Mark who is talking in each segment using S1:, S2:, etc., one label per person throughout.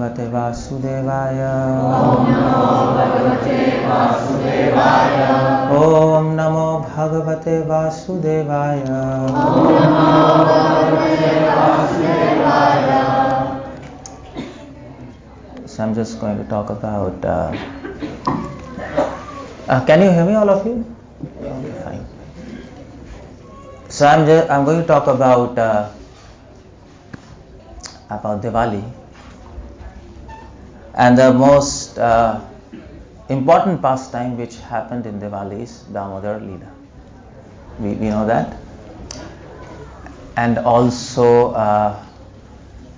S1: Bhagavate Vasudevaya. Om Namo Bhagavate Vasudevaya. So I'm just going to talk about. Can you hear me, all of you? Okay, fine. So I'm going to talk about Diwali, and the most important pastime which happened in Diwali is Damodar Leela. We know that, and also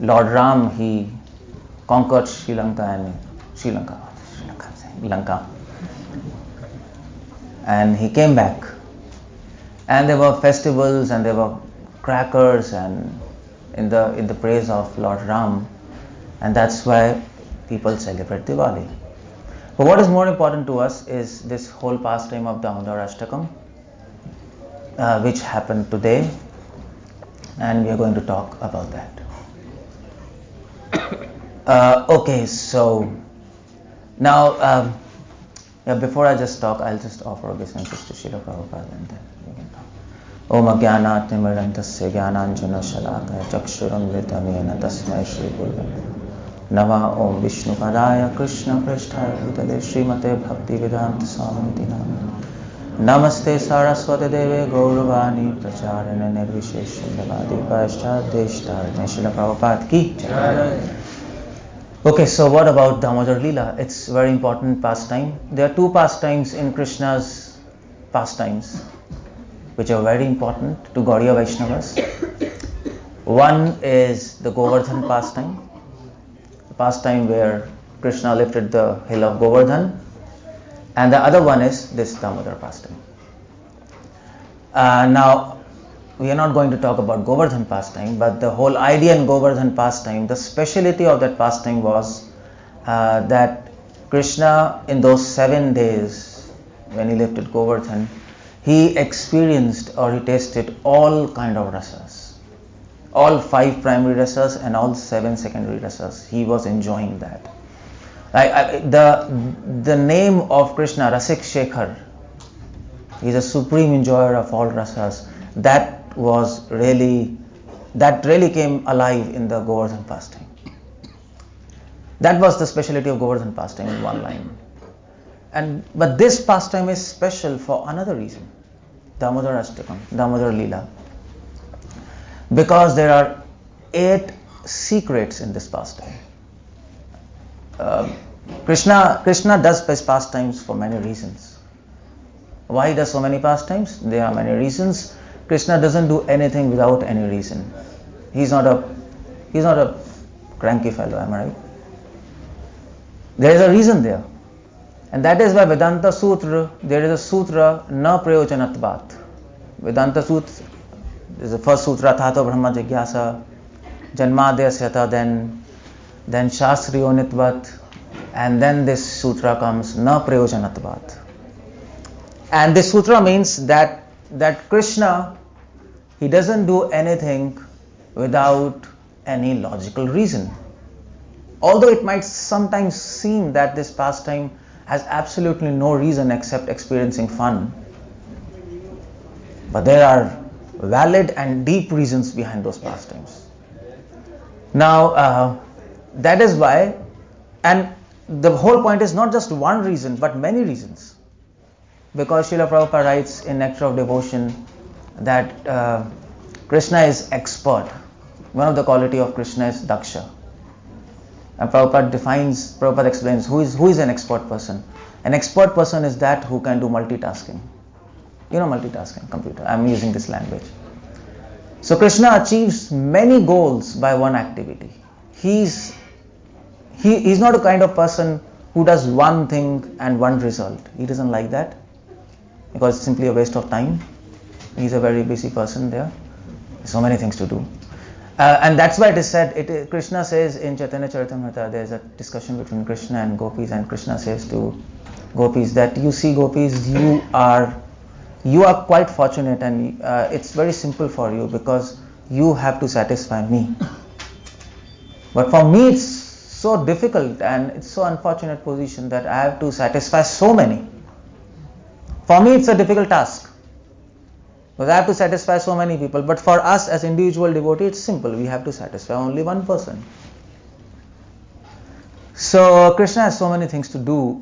S1: Lord Ram, he conquered Lanka, and he came back, and there were festivals and there were crackers and in the praise of Lord Ram, and that's why people celebrate Diwali. But what is more important to us is this whole pastime of Damodar Ashtakam, which happened today, and we are going to talk about that. Okay, so now before I just talk, I'll just offer obeisances to Srila Prabhupada and then we can talk. Om Ajnanat Nimirantasya Jnananjana Shalakaya Chakshuramritam Yena Tasmai Shri Gurave Namah. Om Vishnu Padaya Krishna Prishthaya Bhutale Srimate Bhaktivedanta Swami Prabhupada. Namaste Saraswati Deve Gauravani Pracharana Nirvishesha Devadi Paschat Deshtarne Srila Prabhupada Ki Jai. Okay, so what about Damodar Leela? It's a very important pastime. There are two pastimes in Krishna's pastimes which are very important to Gaudiya Vaishnavas. One is the Govardhan pastime, the pastime where Krishna lifted the hill of Govardhan, and the other one is this Damodar pastime. Now, we are not going to talk about Govardhan pastime, but the whole idea in Govardhan pastime, the speciality of that pastime was that Krishna, in those 7 days when he lifted Govardhan, he experienced or he tasted all kind of rasas, all 5 primary rasas and all 7 secondary rasas. He was enjoying that. The name of Krishna, Rasik Shekhar, he is a supreme enjoyer of all rasas. That really came alive in the Govardhan pastime. That was the speciality of Govardhan pastime in one line. But this pastime is special for another reason, Damodar Ashtakam, Damodar Leela, because there are 8 secrets in this pastime. Krishna does his pastimes for many reasons. Why he does so many pastimes? There are many reasons. Krishna doesn't do anything without any reason. He's not a cranky fellow, am I right? There is a reason there. And that is why Vedanta Sutra, there is a sutra, na prayojanatvat. Vedanta Sutra is the first sutra, Thato Brahma Jigyasa, Janmadyasyata, then Shastriyonitvat, and then this sutra comes, na prayojanatvat. And this sutra means that Krishna, he doesn't do anything without any logical reason. Although it might sometimes seem that this pastime has absolutely no reason except experiencing fun, but there are valid and deep reasons behind those pastimes. Now, that is why, and the whole point is not just one reason, but many reasons. Because Srila Prabhupada writes in Nectar of Devotion that Krishna is expert. One of the quality of Krishna is Daksha. And Prabhupada explains who is an expert person. An expert person is that who can do multitasking. You know multitasking, computer. I'm using this language. So Krishna achieves many goals by one activity. He's not a kind of person who does one thing and one result. He doesn't like that, because it's simply a waste of time. He's a very busy person there. So many things to do. And that's why it is said, Krishna says in Chaitanya Charitamrita, there's a discussion between Krishna and gopis, and Krishna says to gopis that, you see gopis, you are quite fortunate, and it's very simple for you because you have to satisfy me. But for me it's so difficult and it's so unfortunate position that I have to satisfy so many. For me it's a difficult task, because I have to satisfy so many people, but for us as individual devotees it's simple, we have to satisfy only one person. So Krishna has so many things to do,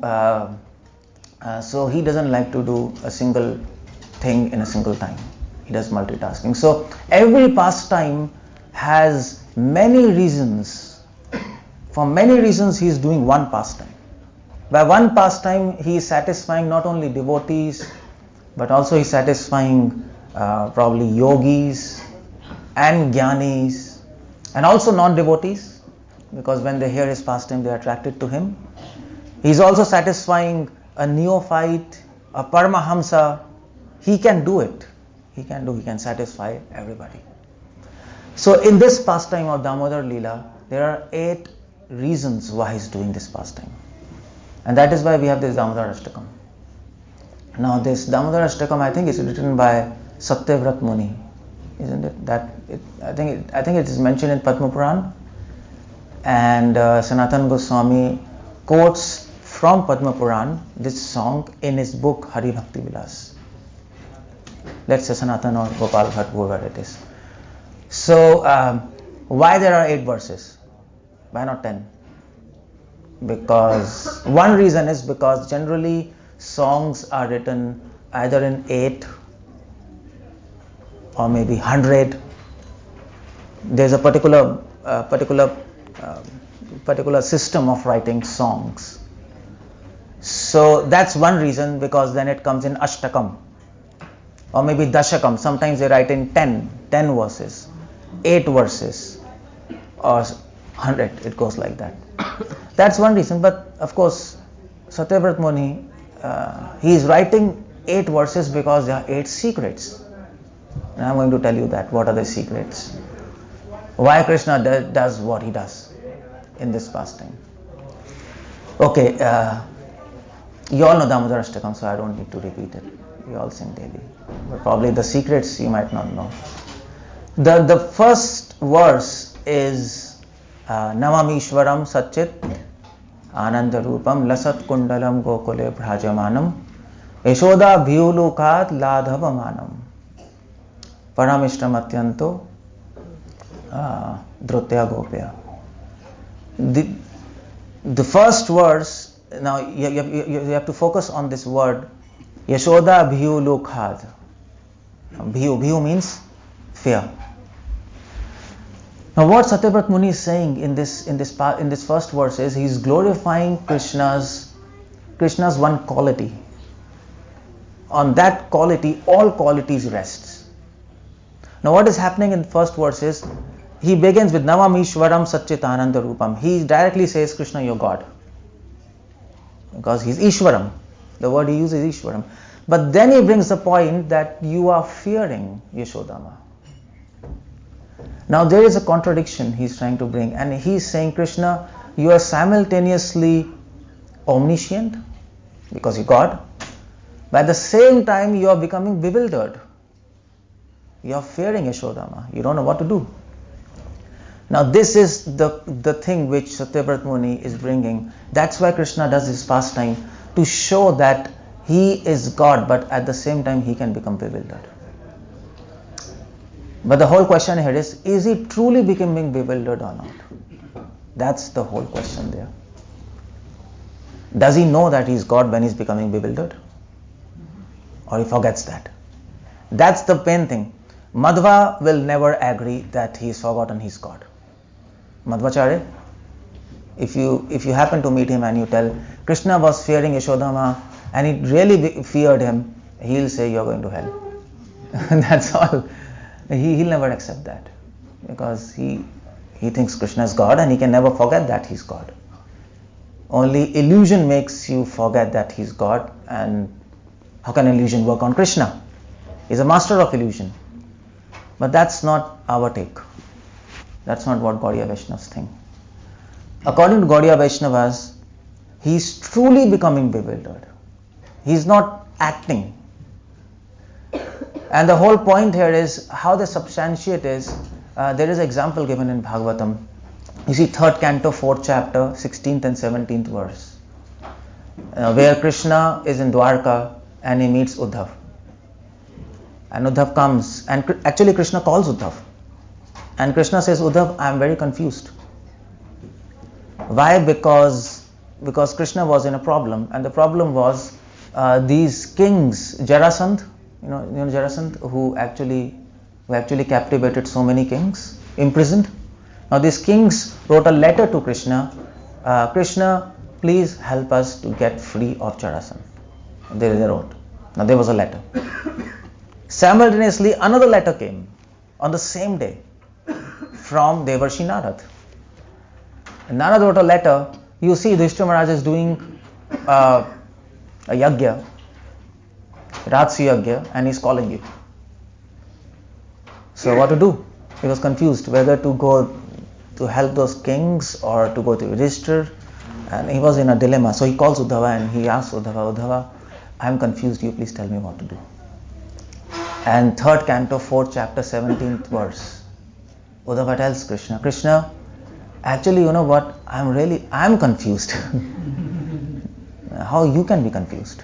S1: so he doesn't like to do a single thing in a single time. He does multitasking. So every pastime has many reasons. For many reasons he is doing one pastime. By one pastime he is satisfying not only devotees, but also he is satisfying probably yogis and jnanis and also non-devotees, because when they hear his pastime they are attracted to him. He is also satisfying a neophyte, a paramahamsa. He can do it. He can satisfy everybody. So in this pastime of Damodar Leela, there are 8 reasons why he is doing this pastime. And that is why we have this Damodar Ashtakam. Now this Damodar Ashtakam, I think is written by Satyavrat Muni, isn't it? I think it is mentioned in Padma Puran, and Sanatana Goswami quotes from Padma Puran this song in his book Hari Bhakti Vilas. Let's say Sanatana or Gopal Bhatt, whoever it is. So why there are 8 verses? Why not 10? Because one reason is because generally songs are written either in 8 or maybe 100. There's a particular system of writing songs. So that's one reason, because then it comes in Ashtakam or maybe Dashakam. Sometimes they write in 10 verses, 8 verses or 100. It goes like that. That's one reason. But of course Satyavrat Muni, he is writing 8 verses because there are 8 secrets. And I'm going to tell you that. What are the secrets? Why Krishna does what he does in this pastime. Okay, you all know Damodar Ashtakam, so I don't need to repeat it. We all sing daily. But probably the secrets you might not know. The first verse is Namamishwaram Satchit Ananda Rupam Lasat Kundalam Gokule Bhrajamanam Yashoda Bhyulukat Ladhavamanam Paramishtam Atyanto Dhrutya Gopya. The first verse, now you have to focus on this word Yashoda Bhyulukat. Bhyu means fear. Now what Satyavrat Muni is saying in this first verse is he is glorifying Krishna's one quality. On that quality all qualities rests. Now what is happening in the first verse is he begins with Namamishwaram Satchitananda Rupam. He directly says Krishna, you're God, because he's Ishwaram. The word he uses is Ishwaram. But then he brings the point that you are fearing Yashodama. Now there is a contradiction he's trying to bring, and he's saying, Krishna, you are simultaneously omniscient because you're God, but at the same time you are becoming bewildered. You are fearing Yashodama. You don't know what to do. Now this is the thing which Satyavrat Muni is bringing. That's why Krishna does this pastime, to show that he is God, but at the same time he can become bewildered. But the whole question here is he truly becoming bewildered or not? That's the whole question there. Does he know that he is God when he is becoming bewildered? Or he forgets that? That's the main thing. Madhva will never agree that he is forgotten he is God. Madhvacharya, if you happen to meet him and you tell Krishna was fearing Yashodama and he really feared him, he'll say you're going to hell. That's all. He'll never accept that, because he thinks Krishna is God and he can never forget that he's God. Only illusion makes you forget that he's God, and how can illusion work on Krishna? He's a master of illusion. But that's not our take. That's not what Gaudiya Vaishnavas think. According to Gaudiya Vaishnavas, he's truly becoming bewildered. He's not acting. And the whole point here is how they substantiate is, there is an example given in Bhagavatam You see 3rd canto, 4th chapter, 16th and 17th verse, where Krishna is in Dwarka and he meets Uddhav. And Uddhav comes, and actually Krishna calls Uddhav. And Krishna says, Uddhav, I am very confused. Why? Because Krishna was in a problem, and the problem was these kings, Jarasandh, you know Jarasandh, who actually captivated so many kings, imprisoned. Now these kings wrote a letter to Krishna. Krishna, please help us to get free of Jarasandh. They wrote. Now there was a letter. Simultaneously, another letter came on the same day from Devarshi Narad. And Narad wrote a letter. You see, Yudhishthira Maharaj is doing a yagya, Rajsu yagya, and he's calling you. So what to do? He was confused whether to go to help those kings or to go to Yudhishthira, and he was in a dilemma. So he calls Uddhava and he asks Uddhava, I am confused, you please tell me what to do. And 3rd canto, 4th chapter, 17th verse, Uddhava tells Krishna, actually, you know what, I'm confused. How you can be confused?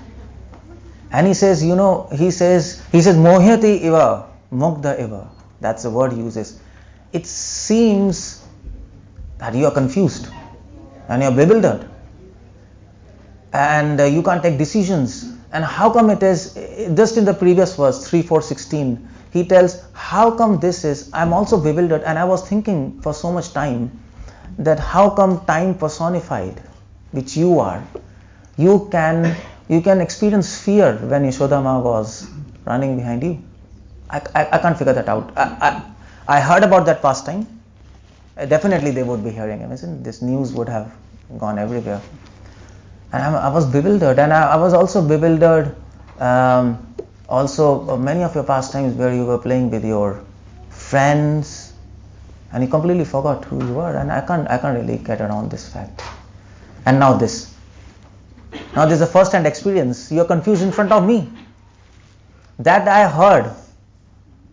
S1: And he says, Mohyati iva, mugdha iva. That's the word he uses. It seems that you are confused and you are bewildered and you can't take decisions. And how come it is, just in the previous verse, 3:4:16, he tells, how come this is, I'm also bewildered, and I was thinking for so much time that how come time personified, which you are, you can experience fear when Yashodama was running behind you. I can't figure that out. I heard about that pastime. Definitely they would be hearing him, isn't it? This news would have gone everywhere. And I was bewildered, and I was also bewildered also many of your pastimes where you were playing with your friends and you completely forgot who you were, and I can't really get around this fact. And now this is a first-hand experience. You're confused in front of me. That I heard,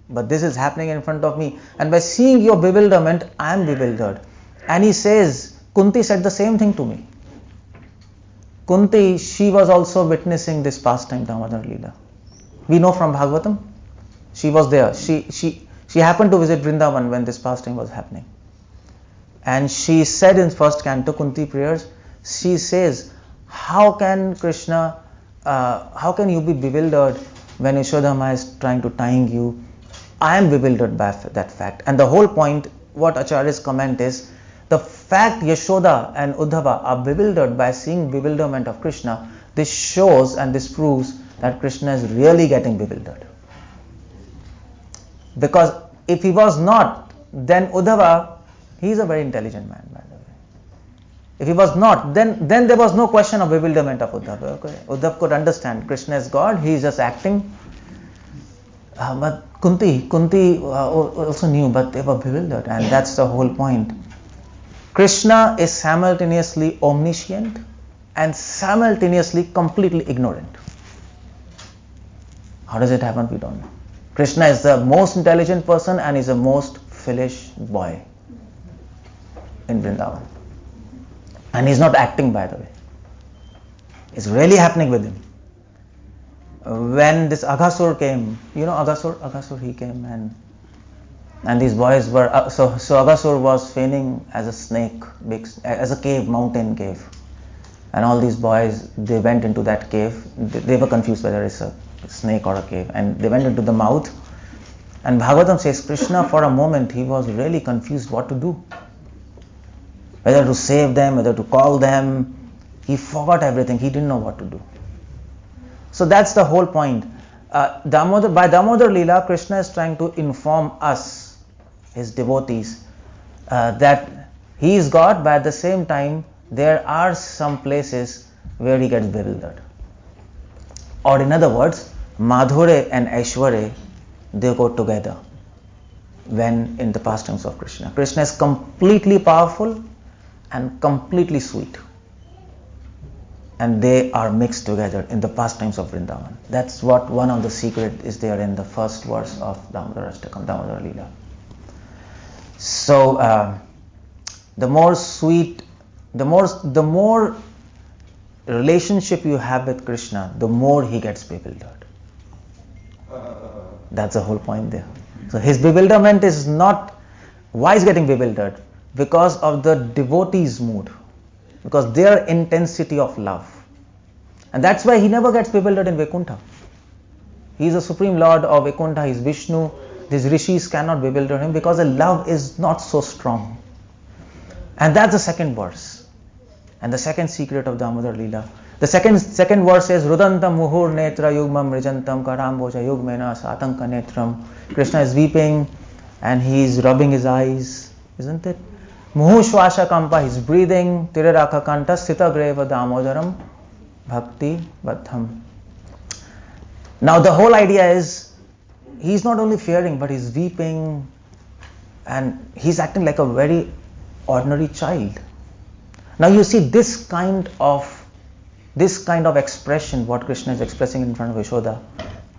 S1: but this is happening in front of me, and by seeing your bewilderment, I am bewildered. And he says, Kunti said the same thing to me. Kunti, she was also witnessing this pastime, Damodar Leela. We know from Bhagavatam, she was there. She happened to visit Vrindavan when this pastime was happening. And she said in 1st canto, Kunti prayers, she says, how can you be bewildered when Yashodama is trying to tying you? I am bewildered by that fact. And the whole point, what Acharya's comment is, the fact Yashoda and Uddhava are bewildered by seeing bewilderment of Krishna, this shows and this proves that Krishna is really getting bewildered. Because if he was not, then Uddhava, he is a very intelligent man, by the way. If he was not, then there was no question of bewilderment of Uddhava. Okay? Uddhava could understand Krishna is God, he is just acting. But Kunti also knew, but they were bewildered, and that's the whole point. Krishna is simultaneously omniscient and simultaneously completely ignorant. How does it happen? We don't know. Krishna is the most intelligent person and is the most foolish boy in Vrindavan. And he's not acting, by the way. It's really happening with him. When this Aghasur came, you know Aghasur he came and these boys were, so Aghasur was feigning as a snake, as a cave, mountain cave. And all these boys, they went into that cave. They were confused whether it's a snake or a cave. And they went into the mouth. And Bhagavatam says, Krishna, for a moment, he was really confused what to do. Whether to save them, whether to call them. He forgot everything. He didn't know what to do. So that's the whole point. By Damodar Leela, Krishna is trying to inform us, his devotees, that he is God, but at the same time, there are some places where he gets bewildered. Or in other words, Madhure and Aishwarya, they go together when in the pastimes of Krishna. Krishna is completely powerful and completely sweet. And they are mixed together in the pastimes of Vrindavan. That's what one of the secret is there in the first verse of Damodar Ashtakam, Damodar Leela. So, the more sweet, the more relationship you have with Krishna, the more he gets bewildered. That's the whole point there. So his bewilderment is not, why is getting bewildered? Because of the devotee's mood, because their intensity of love. And that's why he never gets bewildered in Vaikuntha. He is the Supreme Lord of Vaikuntha, he is Vishnu. These rishis cannot bewilder him because the love is not so strong. And that's the second verse. And the second secret of Damodar Leela. The second verse says, Rudantam muhur netra yugmam rijantam karamboja yugmena satanka netram. Krishna is weeping and he is rubbing his eyes, isn't it? Muhu shwasha kampa, he is breathing. Tiraraka kanta sthita greva damodaram bhakti vatham. Now the whole idea is, he's not only fearing, but he's weeping and he's acting like a very ordinary child. Now you see this kind of expression, what Krishna is expressing in front of Yashoda,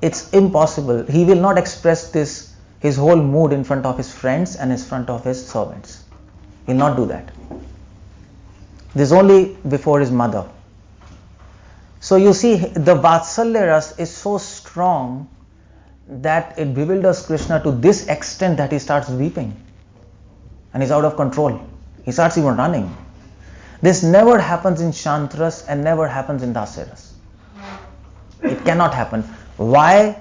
S1: it's impossible. He will not express this, his whole mood in front of his friends and in front of his servants. He will not do that. This is only before his mother. So you see, the Vatsalya Ras is so strong that it bewilders Krishna to this extent that he starts weeping and he's out of control. He starts even running. This never happens in Shantras and never happens in Dasaras. It cannot happen. Why?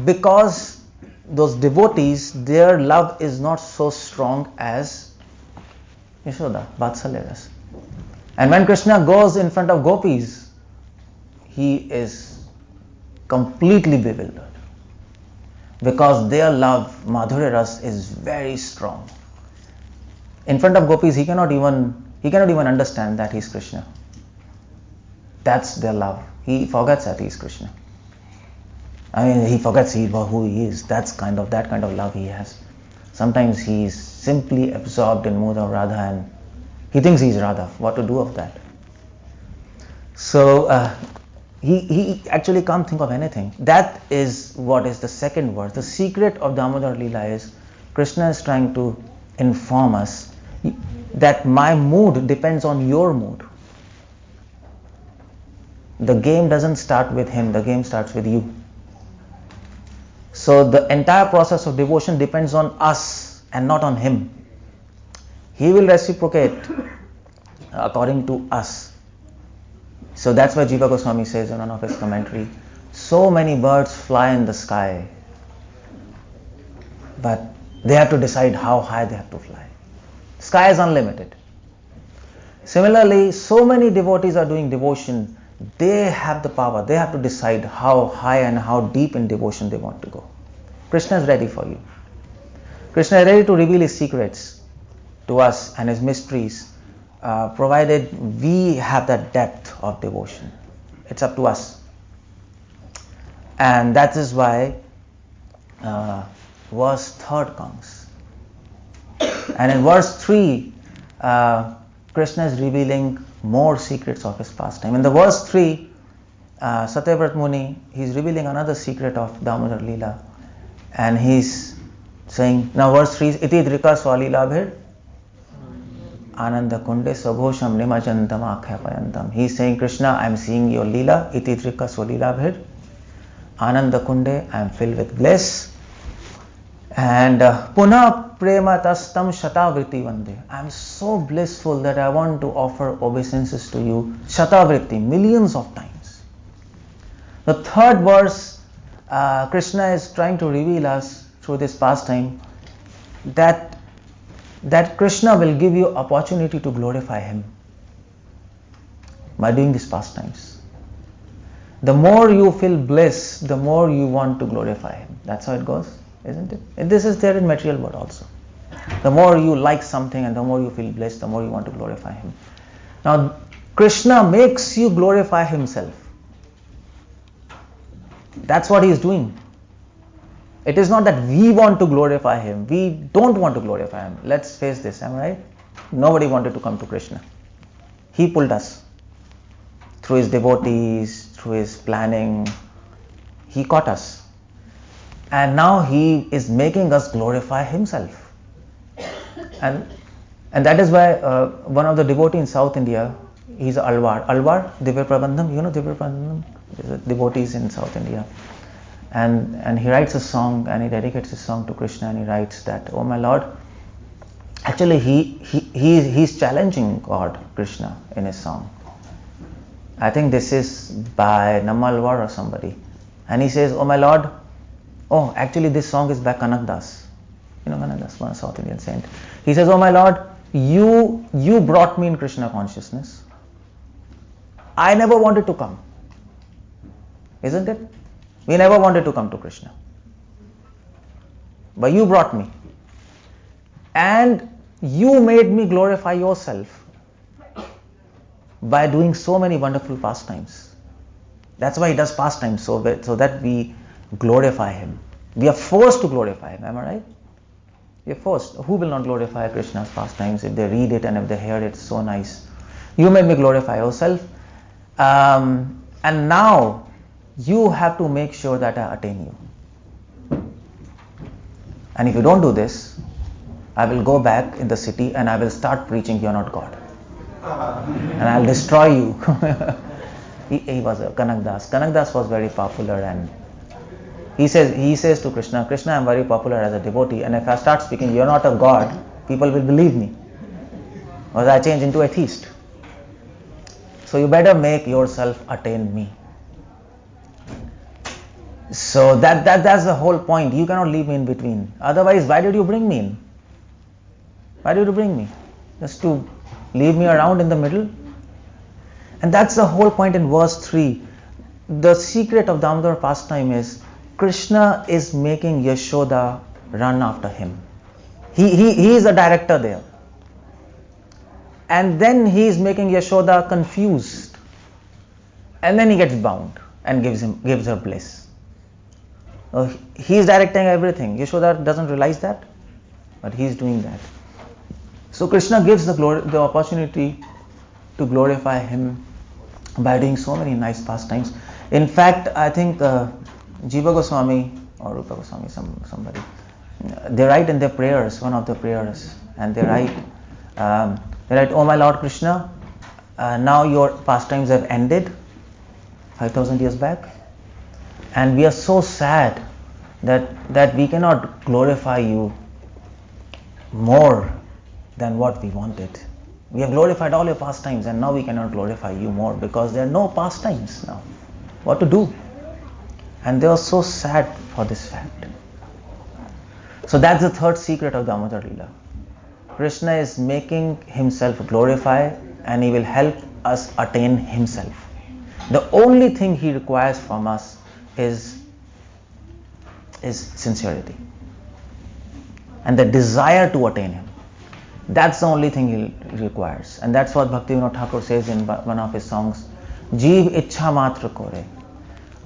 S1: Because those devotees, their love is not so strong as Yashoda, Vatsalya Ras. And when Krishna goes in front of gopis, he is completely bewildered. Because their love, Madhurya Ras, is very strong. In front of gopis, he cannot even understand that he is Krishna. That's their love. He forgets that he is Krishna. He forgets who he is. That kind of love he has. Sometimes he is simply absorbed in mood of Radha and he thinks he is Radha. What to do of that? So he actually can't think of anything. That is what is the second verse. The secret of Damodar Leela is Krishna is trying to inform us that my mood depends on your mood. The game doesn't start with him, the game starts with you. So the entire process of devotion depends on us and not on him. He will reciprocate according to us. So that's why Jiva Goswami says in one of his commentary, so many birds fly in the sky, but they have to decide how high they have to fly. Sky is unlimited. Similarly, so many devotees are doing devotion. They have the power. They have to decide how high and how deep in devotion they want to go. Krishna is ready for you. Krishna is ready to reveal his secrets to us and his mysteries, provided we have that depth of devotion. It's up to us. And that is why verse 3 comes. And in verse 3, Krishna is revealing more secrets of his pastime. In the verse 3, Satyavrat Muni, he's revealing another secret of Damodar Leela. And he's saying, now verse 3 is, Iti drika swalilabhir Ananda kunde sabhosham nimajantam akhyapayantam. He's saying, Krishna, I am seeing your Leela. Iti drika swalilabhir Ananda kunde, I am filled with bliss. And Puna prematastam shatavriti vande. I am so blissful that I want to offer obeisances to you. Shatavriti, millions of times. The third verse, Krishna is trying to reveal us through this pastime that Krishna will give you opportunity to glorify him by doing these pastimes. The more you feel bliss, the more you want to glorify him. That's how it goes, isn't it? And this is there in material world also. The more you like something and the more you feel blessed, the more you want to glorify him. Now, Krishna makes you glorify himself. That's what he is doing. It is not that we want to glorify him. We don't want to glorify him. Let's face this, am I right? Nobody wanted to come to Krishna. He pulled us. Through his devotees, through his planning, he caught us. And now he is making us glorify himself. And And that is why one of the devotees in South India, he's 𝗪𝗲. 𝗪𝗲, Divya Prabandham, you know Divya Prabandham? There's devotees in South India. And he writes a song and he dedicates his song to Krishna, and he writes that, oh my Lord, actually he's challenging God, Krishna, in his song. I think this is by 𝗪𝗲 or somebody. And he says, oh my Lord, oh actually this song is by Kanak Das. You know Kanak Das, one South Indian saint. He says, oh my Lord, you brought me in Krishna consciousness. I never wanted to come. Isn't it? We never wanted to come to Krishna. But you brought me. And you made me glorify yourself by doing so many wonderful pastimes. That's why he does pastimes, so that we glorify him. We are forced to glorify him, am I right? We are forced. Who will not glorify Krishna's pastimes if they read it and if they hear it? It's so nice. You made me glorify yourself. And now you have to make sure that I attain you. And if you don't do this, I will go back in the city and I will start preaching you're not God. And I'll destroy you. he was a Kanak Das. Kanak Das was very popular, and he says to Krishna, Krishna, I'm very popular as a devotee, and if I start speaking you're not a God, people will believe me. Or I change into atheist. So you better make yourself attain me. So that's the whole point. You cannot leave me in between. Otherwise, why did you bring me in? Why did you bring me? Just to leave me around in the middle? And that's the whole point in verse 3. The secret of Damodar pastime is Krishna is making Yashoda run after him. He is the director there. And then he is making Yashoda confused. And then he gets bound and gives her bliss. He is directing everything. Yashoda doesn't realize that, but he is doing that. So Krishna gives the opportunity to glorify him by doing so many nice pastimes. In fact, I think Jiva Goswami or Rupa Goswami, somebody, they write in their prayers, one of their prayers, and they write, oh my Lord Krishna, now your pastimes have ended 5,000 years back, and we are so sad that we cannot glorify you more than what we wanted. We have glorified all your pastimes, and now we cannot glorify you more because there are no pastimes now. What to do? And they are so sad for this fact. So that's the third secret of Damodar Leela. Krishna is making himself glorify, and he will help us attain himself. The only thing he requires from us is sincerity and the desire to attain him. That's the only thing he requires. And that's what Bhaktivedanta Thakur says in one of his songs, Jeev Ichha Matra Kore.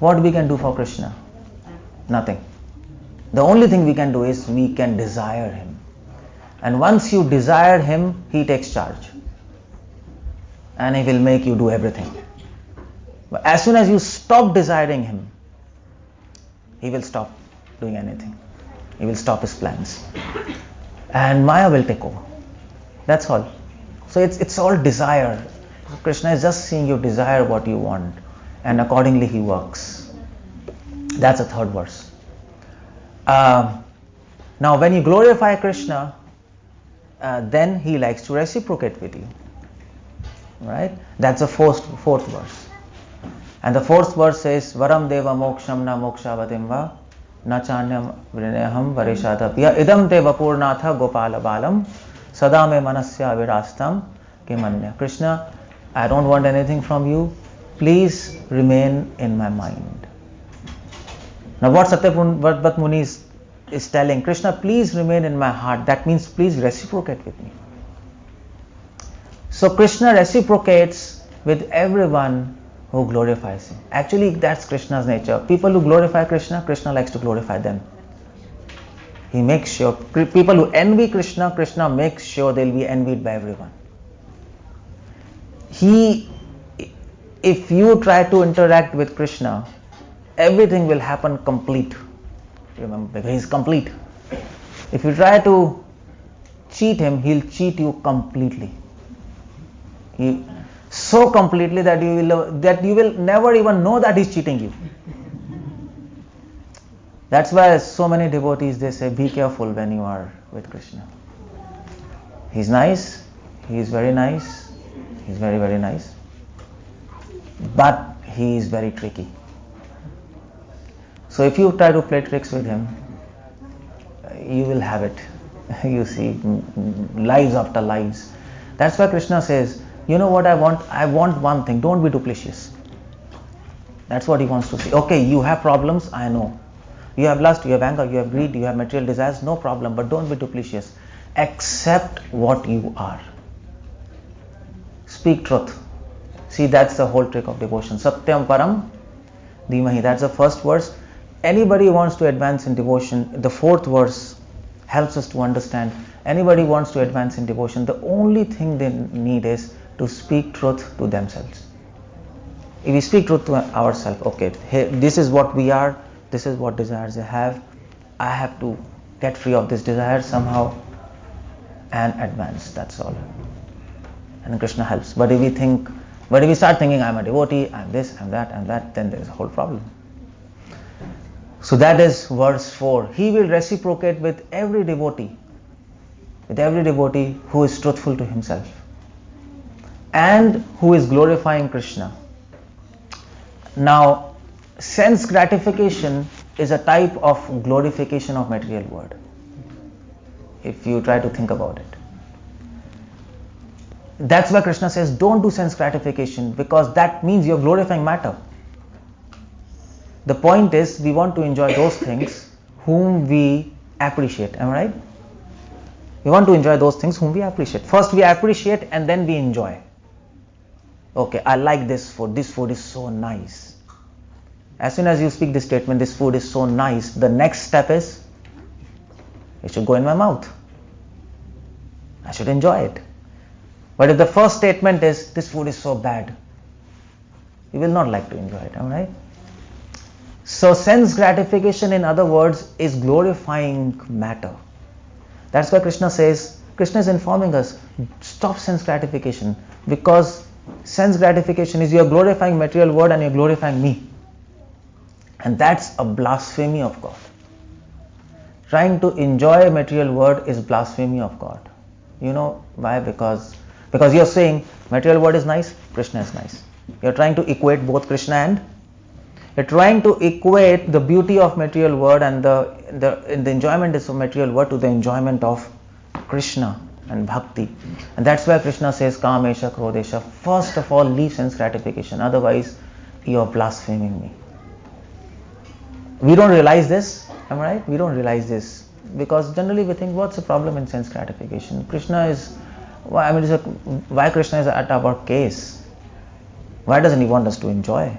S1: What we can do for Krishna? Nothing. The only thing we can do is we can desire him. And once you desire him, he takes charge. And he will make you do everything. But as soon as you stop desiring him, he will stop doing anything. He will stop his plans. And Maya will take over. That's all. So it's all desire. Krishna is just seeing you desire what you want, and accordingly he works. That's the third verse. Now when you glorify Krishna, then he likes to reciprocate with you. Right? That's the fourth verse. And the fourth verse says, Varam deva moksham na mokshavatim va na chanyam vrineham varishadapya idam te vapurnatha gopala balam sada me manasya virastam kimanya. Krishna, I don't want anything from you. Please remain in my mind. Now what Satyabhat Muni is telling, Krishna, please remain in my heart. That means please reciprocate with me. So Krishna reciprocates with everyone who glorifies him. Actually, that's Krishna's nature. People who glorify Krishna, Krishna likes to glorify them. He makes sure, people who envy Krishna, Krishna makes sure they'll be envied by everyone. If you try to interact with Krishna, everything will happen complete. Remember, because he is complete. If you try to cheat him, he'll cheat you completely. So completely that you will never even know that he's cheating you. That's why so many devotees, they say, be careful when you are with Krishna. He's nice, he's very nice, he's very, very nice, but he is very tricky. So if you try to play tricks with him, you will have it. You see, lives after lives. That's why Krishna says, you know what I want? I want one thing, don't be duplicitous. That's what he wants to say. Okay, you have problems, I know. You have lust, you have anger, you have greed, you have material desires, no problem, but don't be duplicitous. Accept what you are. Speak truth. See, that's the whole trick of devotion. Satyam param dhimahi. That's the first verse. Anybody who wants to advance in devotion, the fourth verse helps us to understand. Anybody wants to advance in devotion, the only thing they need is to speak truth to themselves. If we speak truth to ourselves, okay, hey, this is what we are, this is what desires I have to get free of this desire somehow and advance, that's all. And Krishna helps. But if we start thinking, I'm a devotee, I'm this, I'm that, then there's a whole problem. So that is verse 4. He will reciprocate with every devotee who is truthful to himself and who is glorifying Krishna. Now, sense gratification is a type of glorification of material world, if you try to think about it. That's why Krishna says, don't do sense gratification, because that means you're glorifying matter. The point is, we want to enjoy those things whom we appreciate. Am I right? We want to enjoy those things whom we appreciate. First we appreciate and then we enjoy. Okay, I like this food is so nice. As soon as you speak this statement, this food is so nice, the next step is, it should go in my mouth. I should enjoy it. But if the first statement is, this food is so bad, you will not like to enjoy it. Am I right? So sense gratification, in other words, is glorifying matter. That's why Krishna is informing us, stop sense gratification, because sense gratification is you're glorifying material world and you're glorifying me. And that's a blasphemy of God. Trying to enjoy material world is blasphemy of God. You know why? Because you're saying material world is nice, Krishna is nice. You're trying to equate both Krishna and you're trying to equate the beauty of material world and the enjoyment of material world to the enjoyment of Krishna and bhakti. And that's why Krishna says, Kamesha Krodesha, first of all leave sense gratification, otherwise you're blaspheming me. We don't realize this, am I right? We don't realize this because generally we think, what's the problem in sense gratification? Why Krishna is at our case? Why doesn't he want us to enjoy?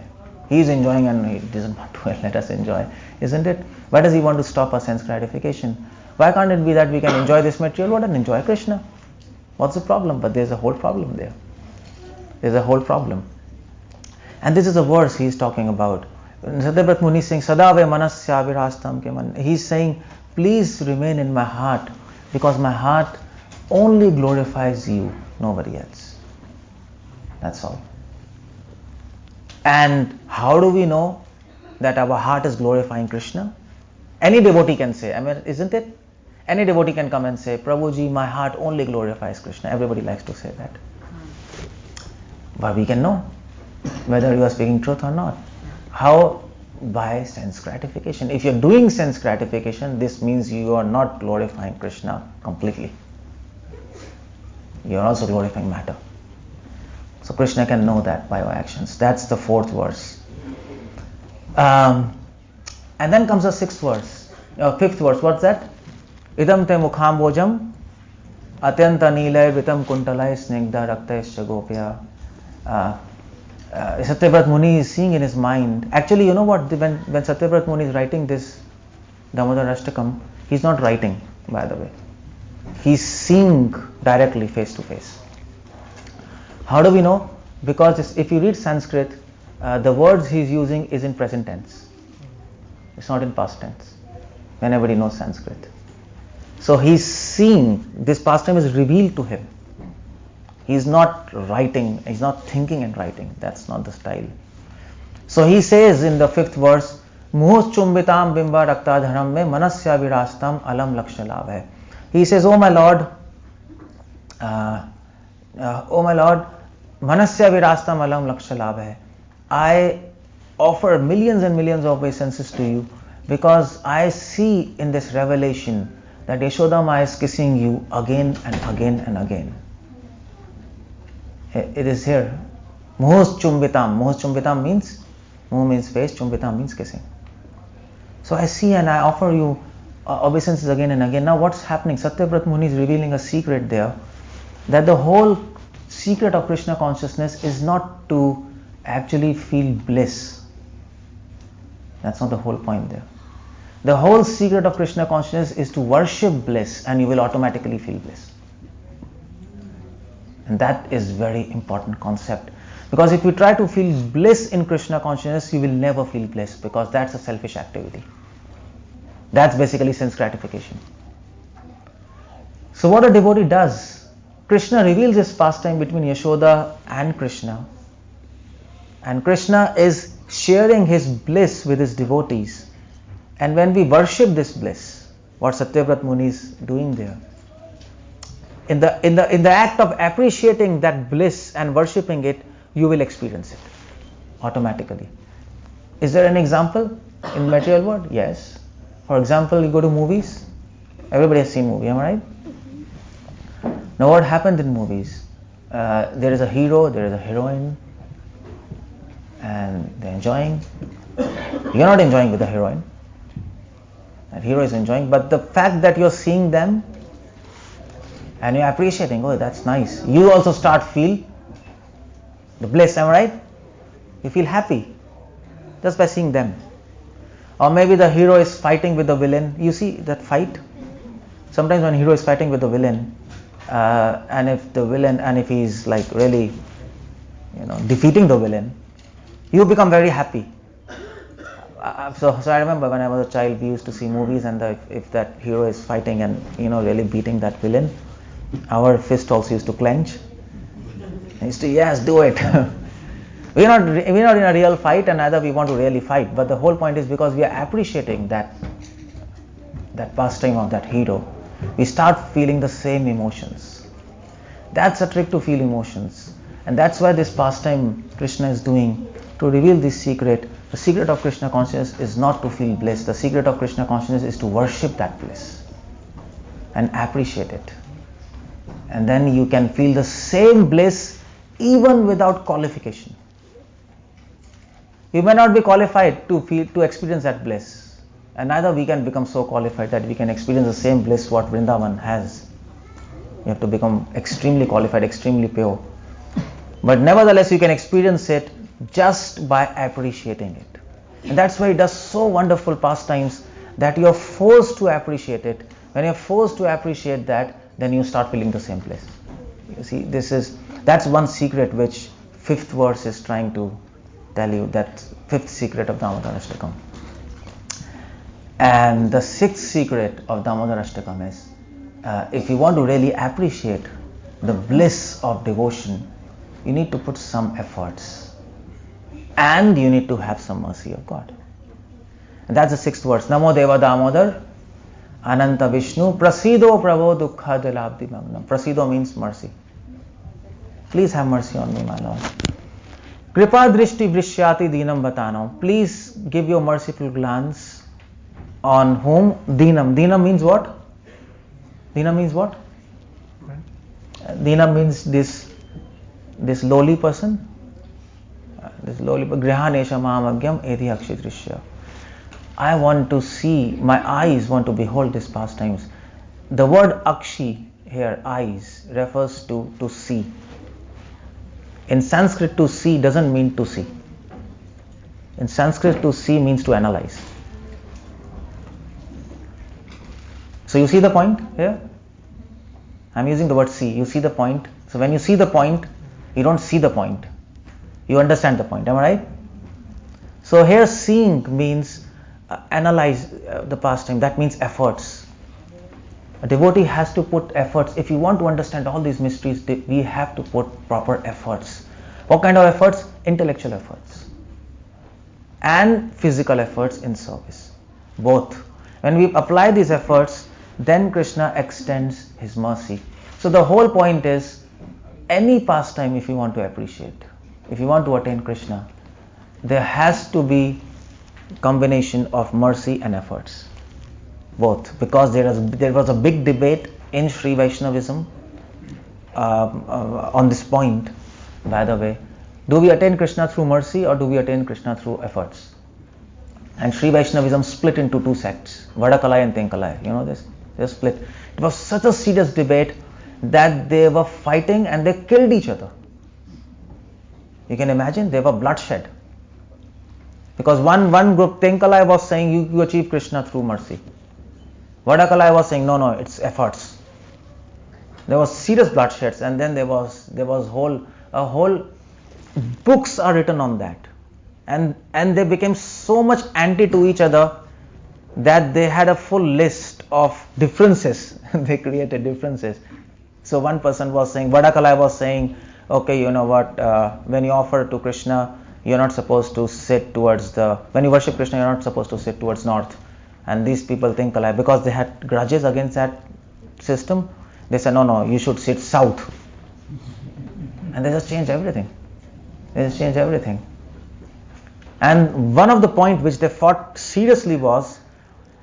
S1: He is enjoying and he doesn't want to let us enjoy, isn't it? Why does he want to stop our sense gratification? Why can't it be that we can enjoy this material world and enjoy Krishna? What's the problem? But there's a whole problem there. There's a whole problem. And this is a verse he is talking about. Satyabrat Muni is saying, Sadave manasya virastam ke man. He's saying, please remain in my heart, because my heart only glorifies you, nobody else. That's all. And how do we know that our heart is glorifying Krishna? Any devotee can say, isn't it? Any devotee can come and say, Prabhuji, my heart only glorifies Krishna. Everybody likes to say that. But we can know whether you are speaking truth or not. How? By sense gratification. If you're doing sense gratification, this means you are not glorifying Krishna completely. You are also glorifying matter. So Krishna can know that by our actions. That's the fourth verse. And then comes the fifth verse. What's that? Idam te mukham bojam atyanta nilay vitam kuntalay snigdha raktayscha gopya. Satyabrat Muni is seeing in his mind. Actually, you know what? When Satyabrat Muni is writing this Damodar Ashtakam, he's not writing, by the way. He's seeing directly face to face. How do we know? Because if you read Sanskrit, the words he's using is in present tense. It's not in past tense. Anybody knows Sanskrit. So he's seeing, this pastime is revealed to him. He's not writing, he's not thinking and writing. That's not the style. So he says in the 5th verse, Muhus chumbitam bimba raktadharam me manasya virastam alam lakshalabha. He says, Oh my Lord, manasya virastam alam lakshalabha. I offer millions and millions of obeisances to you because I see in this revelation that Yashoda Ma is kissing you again and again and again. It is here. Muhus chumbitam. Muhus chumbitam means, muh means face, chumbitam means kissing. So I see and I offer you obeisances again and again. Now what's happening? Satyavrat Muni is revealing a secret there, that the whole secret of Krishna consciousness is not to actually feel bliss. That's not the whole point there. The whole secret of Krishna consciousness is to worship bliss, and you will automatically feel bliss. And that is very important concept. Because if you try to feel bliss in Krishna consciousness, you will never feel bliss, because that's a selfish activity. That's basically sense gratification. So what a devotee does, Krishna reveals his pastime between Yashoda and Krishna is sharing his bliss with his devotees. And when we worship this bliss, what Satyavrat Muni is doing there, in the act of appreciating that bliss and worshipping it, you will experience it automatically. Is there an example in material world? Yes. For example, you go to movies. Everybody has seen movie, am I right? Now what happens in movies? There is a hero, there is a heroine, and they're enjoying. You're not enjoying with the heroine. That hero is enjoying, but the fact that you're seeing them and you're appreciating, oh, that's nice. You also start feel the bliss, am I right? You feel happy just by seeing them. Or maybe the hero is fighting with the villain. You see that fight? Sometimes when hero is fighting with the villain, and if he's like really, defeating the villain, you become very happy. So I remember when I was a child, we used to see movies, and if that hero is fighting and really beating that villain, our fist also used to clench. I used to, yes, do it. we're not in a real fight, and neither we want to really fight. But the whole point is because we are appreciating that pastime of that hero, we start feeling the same emotions. That's a trick to feel emotions, and that's why this pastime Krishna is doing to reveal this secret. The secret of Krishna consciousness is not to feel bliss. The secret of Krishna consciousness is to worship that bliss and appreciate it. And then you can feel the same bliss even without qualification. You may not be qualified to experience that bliss, and neither we can become so qualified that we can experience the same bliss what Vrindavan has. You have to become extremely qualified, extremely pure. But nevertheless, you can experience it just by appreciating it. And that's why it does so wonderful pastimes that you are forced to appreciate it. When you are forced to appreciate that, then you start feeling the same bliss. You see, that's one secret which 5th verse is trying to tell you, that 5th secret of Damodar Ashtakam. And the 6th secret of Damodar Ashtakam is, if you want to really appreciate the bliss of devotion, you need to put some efforts. And you need to have some mercy of God. And that's the 6th verse. Namo Deva Damodar Ananta Vishnu Prasido Prabho Dukkha Jalabdi Magnam. Prasido means mercy. Please have mercy on me, my Lord. Kripa Drishti Vrishyati Dinam Batanam. Please give your merciful glance on whom? Dinam. Dinam means what? Dinam means what? Dinam means this lowly person. This lowly Grihanesha Mahamagyam Edi Akshidrishya. I want to see, my eyes want to behold these pastimes. The word Akshi here, eyes, refers to see. In Sanskrit, to see doesn't mean to see. In Sanskrit, to see means to analyze. So you see the point here? I'm using the word see. You see the point? So when you see the point, you don't see the point. You understand the point, am I right? So here seeing means analyze the pastime. That means efforts. A devotee has to put efforts. If you want to understand all these mysteries, we have to put proper efforts. What kind of efforts? Intellectual efforts and physical efforts in service. Both. When we apply these efforts, then Krishna extends his mercy. So the whole point is, any pastime, if you want to appreciate, if you want to attain Krishna, there has to be combination of mercy and efforts. Both. Because there was a big debate in Sri Vaishnavism on this point, by the way. Do we attain Krishna through mercy or do we attain Krishna through efforts? And Sri Vaishnavism split into two sects, 𝗲𝗀𝗃 and 𝗃𝗃. You know this? They split. It was such a serious debate that they were fighting and they killed each other. You can imagine, there were bloodshed. Because one group, 𝗃𝗃 was saying you achieve Krishna through mercy. 𝗲𝗃 was saying no, it's efforts. There was serious bloodsheds, and then there was whole books are written on that, and they became so much anti to each other that they had a full list of differences. They created differences. So one person was saying, 𝗲𝗃 was saying, okay, you know what, when you offer to Krishna, you're not supposed to sit towards when you worship Krishna, you're not supposed to sit towards north. And these people, 𝗃𝗃, because they had grudges against that system, they said, no, you should sit south. And they just changed everything. And one of the points which they fought seriously was,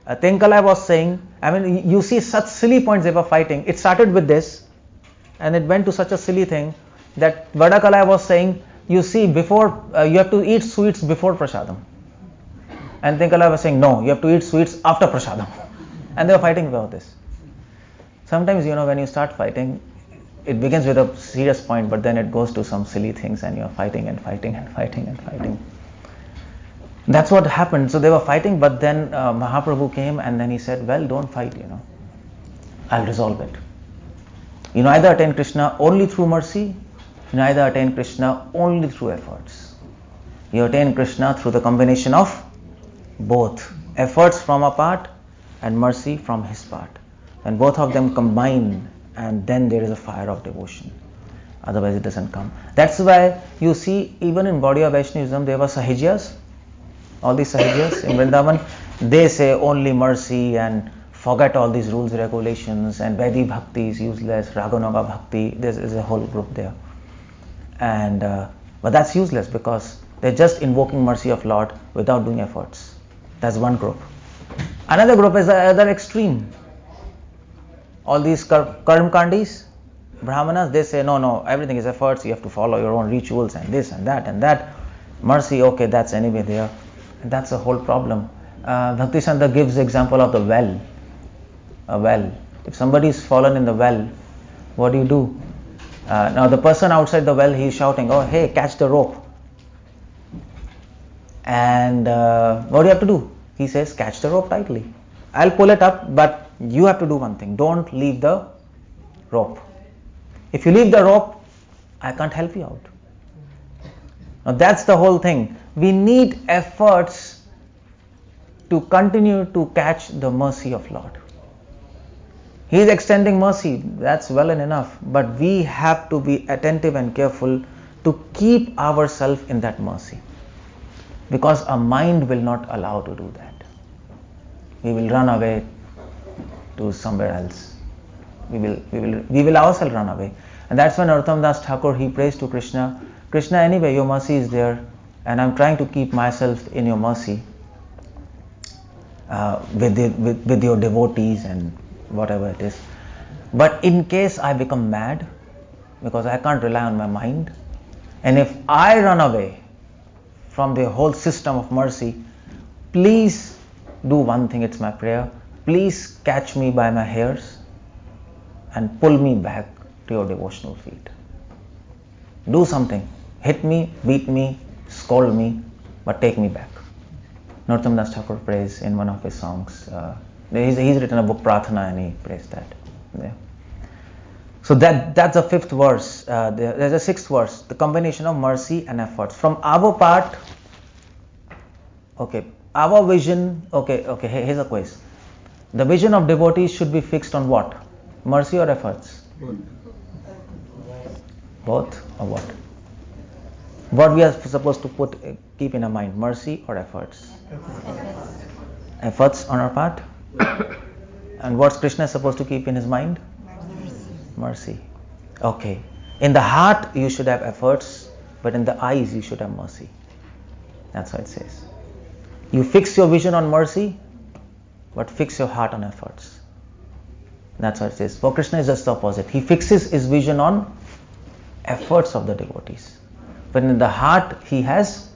S1: 𝗃𝗃 was saying, you see such silly points they were fighting. It started with this, and it went to such a silly thing that 𝗲𝗃 was saying, you see, before you have to eat sweets before prasadam. And 𝗃𝗃 was saying, no, you have to eat sweets after prasadam. And they were fighting about this. Sometimes, when you start fighting, it begins with a serious point, but then it goes to some silly things and you're fighting and fighting and fighting and fighting. That's what happened. So they were fighting, but then Mahaprabhu came and then he said, well, don't fight, I'll resolve it. You neither attain Krishna only through mercy, you neither attain Krishna only through efforts. You attain Krishna through the combination of both. Efforts from our part and mercy from his part. And both of them combine, and then there is a fire of devotion. Otherwise it doesn't come. That's why you see, even in body of Vaishnavism, there were Sahajyas. All these Sahajyas in Vrindavan, they say only mercy and forget all these rules, regulations, and Vedic Bhakti is useless, Raganuga Bhakti, there is a whole group there. And but that's useless because they're just invoking mercy of Lord without doing efforts. That's one group. Another group is the other extreme. All these Karmkandis, Brahmanas, they say no, everything is efforts, you have to follow your own rituals and this and that and that. Mercy, okay, that's anyway there. And that's the whole problem. Bhaktisiddhanta gives the example of the well. A well. If somebody is fallen in the well, what do? Now the person outside the well, he is shouting, oh hey, catch the rope. And what do you have to do? He says, catch the rope tightly. I'll pull it up, but you have to do one thing. Don't leave the rope. If you leave the rope, I can't help you out. Now that's the whole thing. We need efforts to continue to catch the mercy of Lord. He is extending mercy, that's well and enough, but we have to be attentive and careful to keep ourselves in that mercy, because our mind will not allow to do that. We will run away to somewhere else. We will ourselves run away. And that's when Narottam Das Thakur, he prays to Krishna, Krishna, anyway your mercy is there and I'm trying to keep myself in your mercy with your devotees and whatever it is. But in case I become mad, because I can't rely on my mind, and if I run away from the whole system of mercy, please do one thing, it's my prayer, please catch me by my hairs and pull me back to your devotional feet. Do something, hit me, beat me, scold me, but take me back. Narottam Das Thakur prays in one of his songs. He's written a book, Pratana, and he prays that. Yeah. So that's the fifth verse. There's a sixth verse, the combination of mercy and efforts. From our part, okay, our vision, okay, here's a quiz. The vision of devotees should be fixed on what? Mercy or efforts? Both or what? What we are supposed to keep in our mind? Mercy or efforts? Efforts on our part. And what's Krishna supposed to keep in his mind? Mercy. Okay. In the heart you should have efforts, but in the eyes you should have mercy. That's what it says. You fix your vision on mercy, but fix your heart on efforts. That's what it says. For Krishna is just the opposite. He fixes his vision on efforts of the devotees. But in the heart he has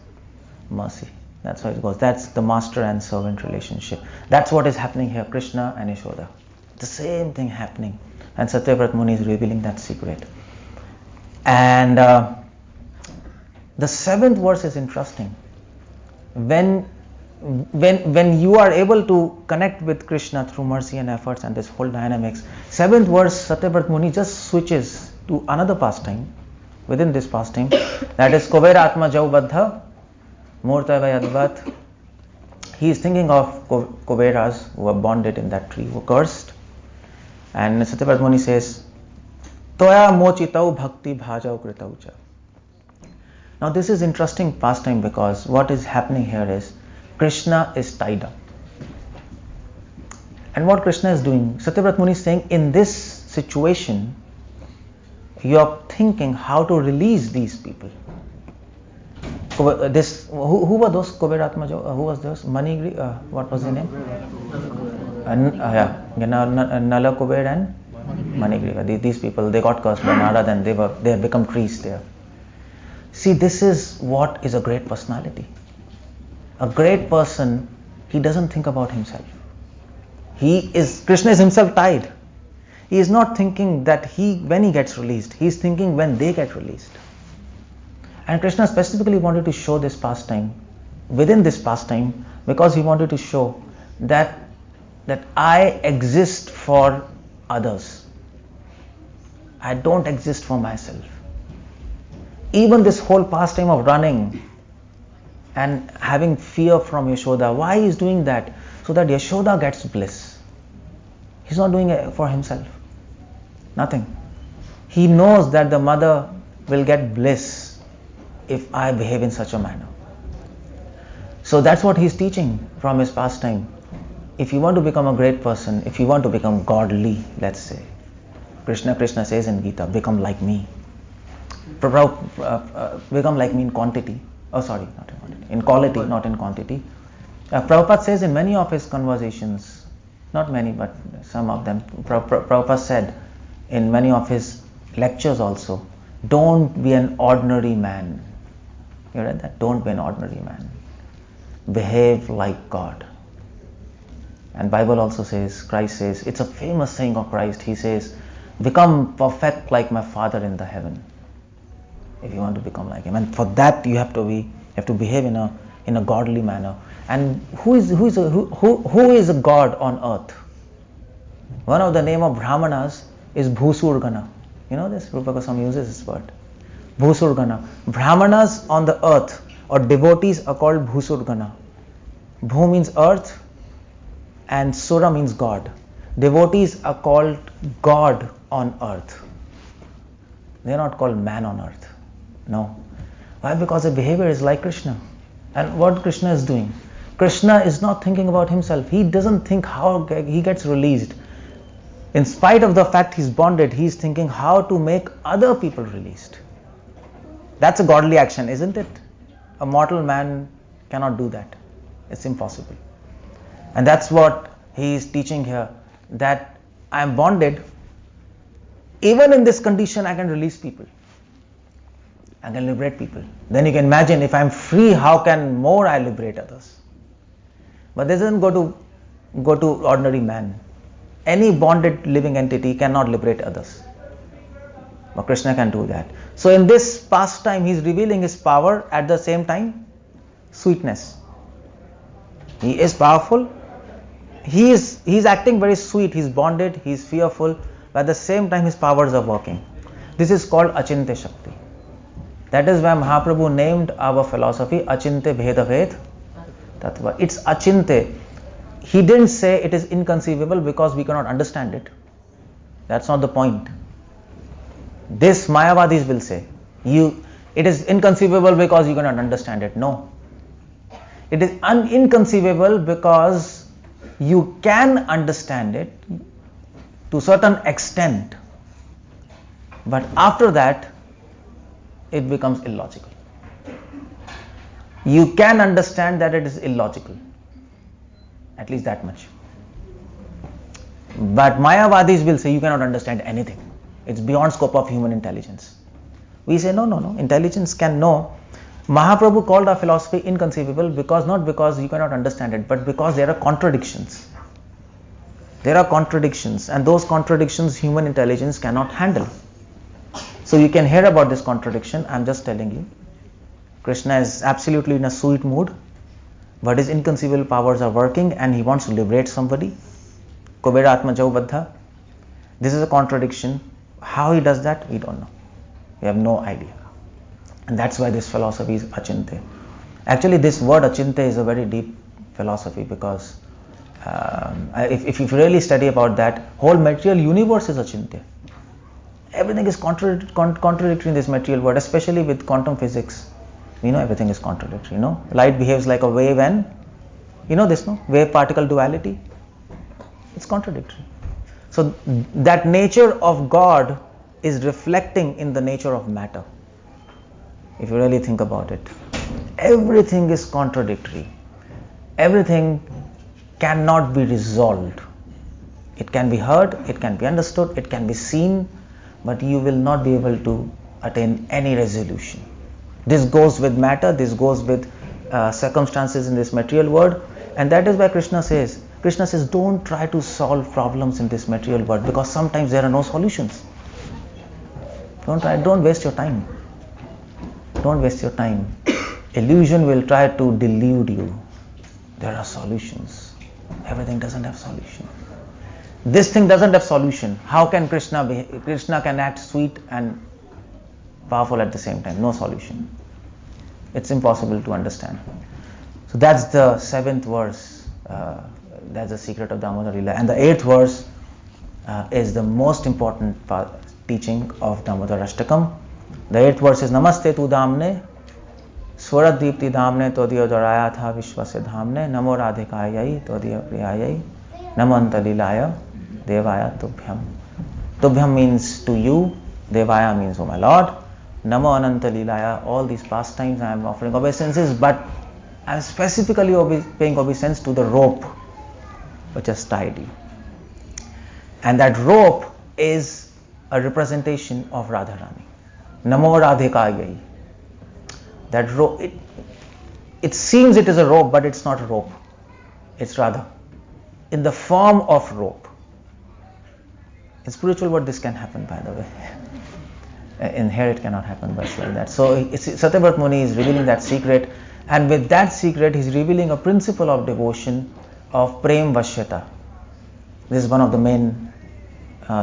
S1: mercy. That's how it goes. That's the master and servant relationship. That's what is happening here, Krishna and Yashoda. The same thing happening. And Satyavrata Muni is revealing that secret. And the 7th verse is interesting. When you are able to connect with Krishna through mercy and efforts and this whole dynamics, 7th verse, Satyavrata Muni just switches to another pastime within this pastime, that is 𝗂𝗿 𝗪𝗲𝗀 𝗪𝗲𝗀𝗀 𝗪𝗲𝗀. He is thinking of 𝗂𝗿ras who were bonded in that tree, who were cursed. And Satyavrata Muni says, त्वया मोचितौ भक्ति भाजौ कृतौ च. Now this is interesting pastime because what is happening here is Krishna is tied up. And what Krishna is doing, Satyavrata Muni is saying, in this situation, you are thinking how to release these people. Who were those 𝗂𝗿 𝗪𝗲𝗀? Who was those? Manigri? What was the name? Nala, Kuber and Manigriva. These people, they got cursed by Narada and they have become trees there. See, this is what is a great personality. A great person, he doesn't think about himself. Krishna is himself tied. He is not thinking that when he gets released, he is thinking when they get released. And Krishna specifically wanted to show this pastime, within this pastime, because he wanted to show that I exist for others. I don't exist for myself. Even this whole pastime of running and having fear from Yashoda, why he is doing that? So that Yashoda gets bliss. He's not doing it for himself. Nothing. He knows that the mother will get bliss if I behave in such a manner. So that's what he's teaching from his pastime. If you want to become a great person, if you want to become godly, let's say, Krishna says in Gita, become like me. Become like me in quantity. Oh, sorry, not in quantity. In quality, not in quantity. Prabhupada says in many of his conversations, not many, but some of them, Prabhupada said in many of his lectures also, don't be an ordinary man. You read that? Don't be an ordinary man. Behave like God. And Bible also says, Christ says, it's a famous saying of Christ, he says, become perfect like my Father in the heaven. If you want to become like him. And for that you have to behave in a godly manner. And who is a god on earth? One of the name of Brahmanas is Bhusurgana. You know this? Rupa Goswami uses this word. Bhusurgana. Brahmanas on the earth or devotees are called Bhusurgana. Bhu means earth and Sura means God. Devotees are called God on earth. They are not called man on earth. No. Why? Because the behavior is like Krishna. And what Krishna is doing? Krishna is not thinking about himself. He doesn't think how he gets released. In spite of the fact he's bonded, he's thinking how to make other people released. That's a godly action, isn't it? A mortal man cannot do that. It's impossible. And that's what he is teaching here, that I am bonded. Even in this condition, I can release people. I can liberate people. Then you can imagine, if I am free, how can more I liberate others? But this doesn't go to ordinary man. Any bonded living entity cannot liberate others. But Krishna can do that. So in this pastime, he is revealing his power, at the same time, sweetness. He is powerful. He is acting very sweet. He is bonded. He is fearful. But at the same time, his powers are working. This is called Achinte Shakti. That is why Mahaprabhu named our philosophy Achinte Bheda Ved Tattva. It's Achinte. he didn't say it is inconceivable because we cannot understand it. That's not the point. This Mayavadis will say, it is inconceivable because you cannot understand it. No. It is inconceivable because you can understand it to a certain extent, but after that it becomes illogical. You can understand that it is illogical, at least that much. But Mayavadis will say you cannot understand anything. It's beyond scope of human intelligence. We say no, intelligence can know. Mahaprabhu called our philosophy inconceivable because not because you cannot understand it, but because there are contradictions. There are contradictions, and those contradictions human intelligence cannot handle. So you can hear about this contradiction. I'm just telling you. Krishna is absolutely in a sweet mood, but his inconceivable powers are working and he wants to liberate somebody. 𝗂𝗿 𝗪𝗀𝗀𝗀𝗀. This is a contradiction. How he does that, we don't know. We have no idea. And that's why this philosophy is achintya. Actually, this word achintya is a very deep philosophy because if you really study about that, whole material universe is achintya. Everything is contradictory in this material world, especially with quantum physics. We know everything is contradictory. Light behaves like a wave, and you know this, no? Wave particle duality. It's contradictory. So that nature of God is reflecting in the nature of matter. If you really think about it, everything is contradictory. Everything cannot be resolved. It can be heard, it can be understood, it can be seen, but you will not be able to attain any resolution. This goes with matter, this goes with circumstances in this material world, and that is why Krishna says, don't try to solve problems in this material world because sometimes there are no solutions. Don't waste your time. Don't waste your time. Illusion will try to delude you. There are solutions. Everything doesn't have solution. This thing doesn't have solution. How can Krishna can act sweet and powerful at the same time? No solution. It's impossible to understand. So that's the 7th verse. That's the secret of Damodar Leela. And the 8th verse is the most important teaching of Damodar Ashtakam. The 8th verse is Namaste tu Damne Swaradipti Dhamne Todiya Doraya Tha Vishwase Dhamne Namo Radhikayai Todiya Priyayai Namo Antalilaya Devaya Tubhyam. Tubhyam means to you, Devaya means oh my Lord, Namo Anantalilaya, all these pastimes I am offering obeisances, but I am specifically paying obeisance to the rope which has tied you. And that rope is a representation of Radharani. Namo Radhikayai. That rope, it seems it is a rope, but it's not a rope. It's Radha. In the form of rope. In spiritual world, this can happen, by the way. In here, it cannot happen, but it's like that. So, Satyavrat Muni is revealing that secret, and with that secret, he's revealing a principle of devotion of Prem Vashyata. This is one of the main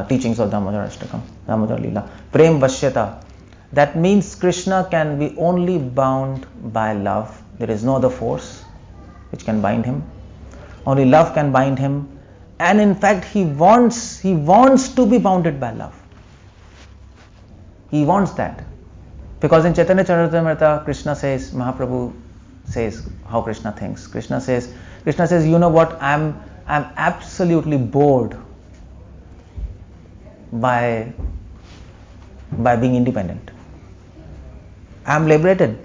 S1: teachings of Damodar Ashtakam, Damodar Leela. Prem Vashyata. That means Krishna can be only bound by love. There is no other force which can bind him. Only love can bind him. And in fact, he wants to be bounded by love. He wants that. Because in Chaitanya Charitamrita, Krishna says, Mahaprabhu says how Krishna thinks. Krishna says, you know what, I'm absolutely bored by being independent. I am liberated.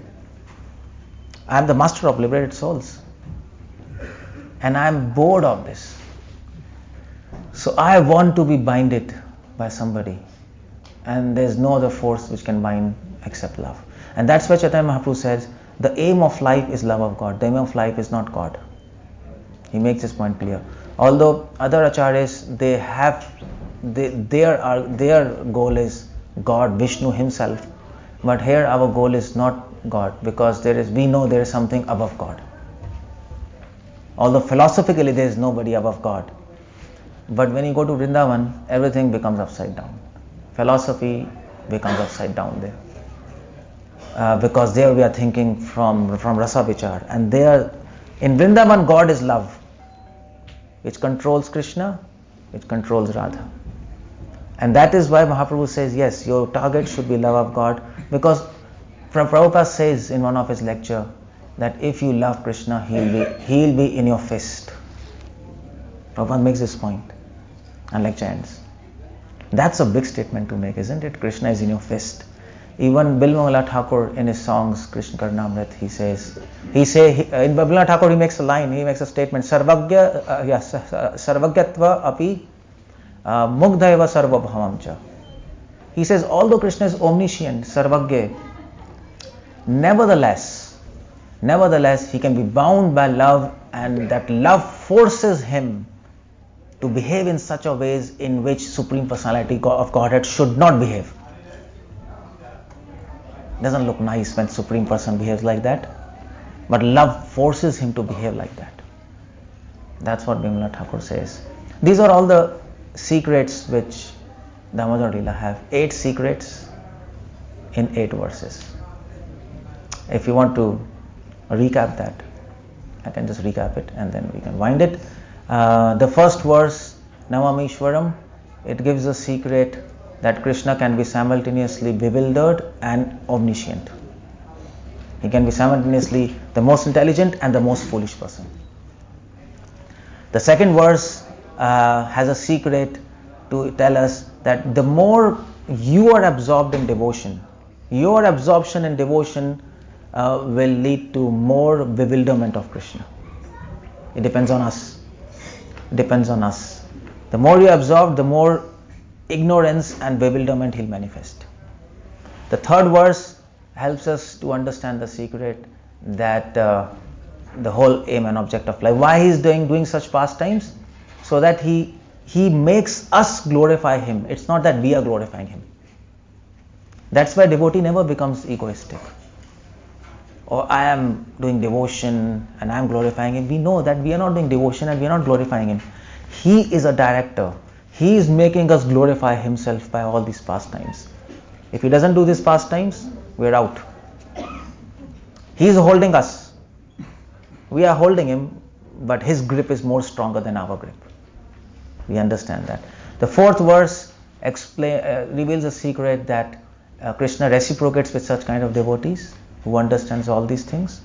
S1: I am the master of liberated souls. And I am bored of this. So I want to be binded by somebody. And there is no other force which can bind except love. And that's why Chaitanya Mahaprabhu says, the aim of life is love of God. The aim of life is not God. He makes this point clear. Although other acharyas, their goal is God, Vishnu himself. But here our goal is not God, because we know there is something above God. Although philosophically there is nobody above God. But when you go to Vrindavan, everything becomes upside down. Philosophy becomes upside down there. Because there we are thinking from Rasa Vichar. And there, in Vrindavan, God is love. which controls Krishna, which controls Radha. And that is why Mahaprabhu says, yes, your target should be love of God, because Prabhupada says in one of his lecture that if you love Krishna, he'll be in your fist. Prabhupada makes this point and lecture ends. That's a big statement to make, isn't it? Krishna is in your fist. Even Bilmangala Thakur in his songs Krishna Karnamrit, in Bilmangala Thakur he makes a statement, Sarvagyatva api mugdhaiva sarvabhavam. He says, although Krishna is omniscient, Sarvagya, nevertheless he can be bound by love, and that love forces him to behave in such a ways in which Supreme Personality of Godhead should not behave. Doesn't look nice when Supreme Person behaves like that, but love forces him to behave like that. That's what Bimala Thakur says. These are all the secrets which Damodar Leela have. 8 secrets in 8 verses. If you want to recap that, I can just recap it and then we can wind it. The first verse, Navamishwaram, it gives a secret that Krishna can be simultaneously bewildered and omniscient. He can be simultaneously the most intelligent and the most foolish person. The second verse has a secret to tell us that the more you are absorbed in devotion, your absorption in devotion will lead to more bewilderment of Krishna. It depends on us. The more you absorb, the more ignorance and bewilderment he'll manifest. The third verse helps us to understand the secret that the whole aim and object of life. Why he's doing such pastimes? So that he makes us glorify him. It's not that we are glorifying him. That's why devotee never becomes egoistic. Or I am doing devotion and I am glorifying him. We know that we are not doing devotion and we are not glorifying him. He is a director. He is making us glorify himself by all these pastimes. If he doesn't do these pastimes, we are out. He is holding us. We are holding him, but his grip is more stronger than our grip. We understand that. The fourth verse reveals a secret that Krishna reciprocates with such kind of devotees who understands all these things.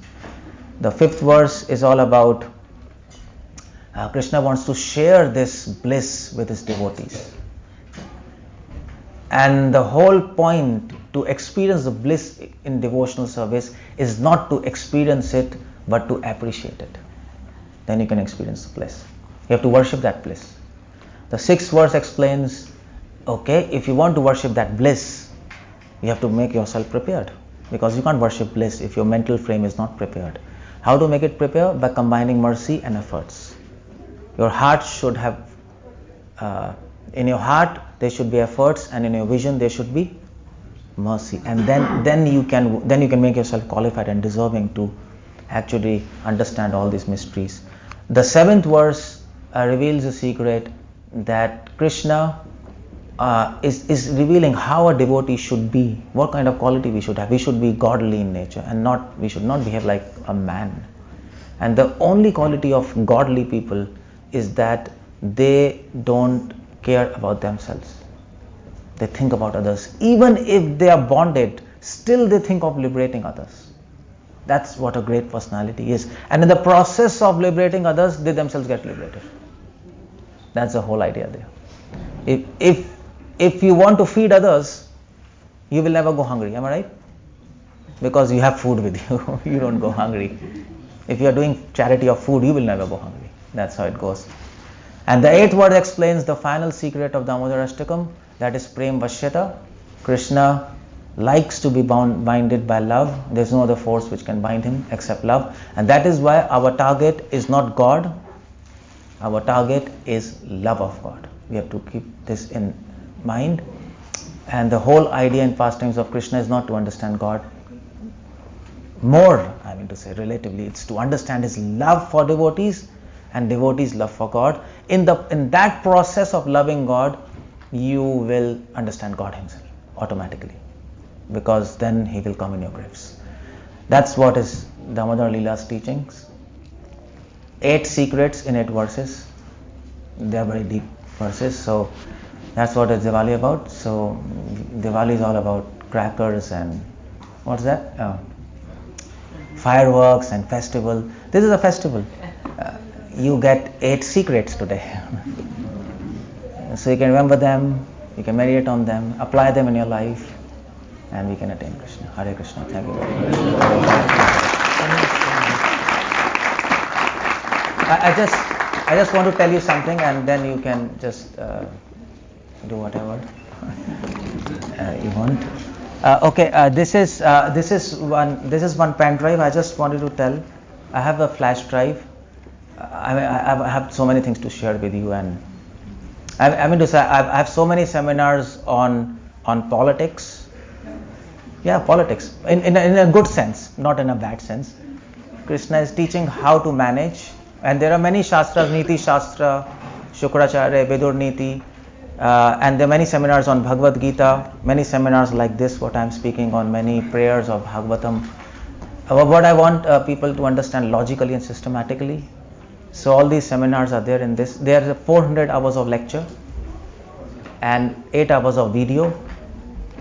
S1: The fifth verse is all about Krishna wants to share this bliss with his devotees. And the whole point to experience the bliss in devotional service is not to experience it, but to appreciate it. Then you can experience the bliss. You have to worship that bliss. The sixth verse explains, okay, if you want to worship that bliss, you have to make yourself prepared. Because you can't worship bliss if your mental frame is not prepared. How to make it prepared? By combining mercy and efforts. Your heart should have, in your heart there should be efforts, and in your vision there should be mercy. And then you can make yourself qualified and deserving to actually understand all these mysteries. The seventh verse reveals a secret that Krishna is revealing how a devotee should be, what kind of quality we should have. We should be godly in nature and we should not behave like a man. And the only quality of godly people is that they don't care about themselves. They think about others. Even if they are bonded, still they think of liberating others. That's what a great personality is. And in the process of liberating others, they themselves get liberated. That's the whole idea there. If you want to feed others, you will never go hungry. Am I right? Because you have food with you. You don't go hungry. If you are doing charity of food, you will never go hungry. That's how it goes. And the eighth word explains the final secret of Damodar Ashtakam, that is Prem Vashyata. Krishna likes to be binded by love. There is no other force which can bind him except love. And that is why our target is not God. Our target is love of God. We have to keep this in mind. And the whole idea in pastimes of Krishna is not to understand God more, I mean to say relatively, it's to understand his love for devotees and devotees' love for God. In that process of loving God, you will understand God himself automatically, because then he will come in your graves. That's what is Damodar Leela's teachings. 8 secrets in 8 verses. they are very deep verses. So that's what is Diwali about. So Diwali is all about crackers and what's that? Fireworks and festival. This is a festival. You get 8 secrets today. So you can remember them, you can meditate on them, apply them in your life, and we can attain Krishna. Hare Krishna. Thank you very much. I just want to tell you something, and then you can just do whatever you want. This is one pen drive. I just wanted to tell. I have a flash drive. I have so many things to share with you, and I mean to say I have so many seminars on politics. Yeah, politics in a good sense, not in a bad sense. Krishna is teaching how to manage, and there are many shastras, Niti Shastra, Shukracharya, Vidur Niti, and there are many seminars on Bhagavad Gita, many seminars like this, what I am speaking on, many prayers of Bhagavatam. What I want people to understand logically and systematically. So all these seminars are there in this. There are 400 hours of lecture and 8 hours of video.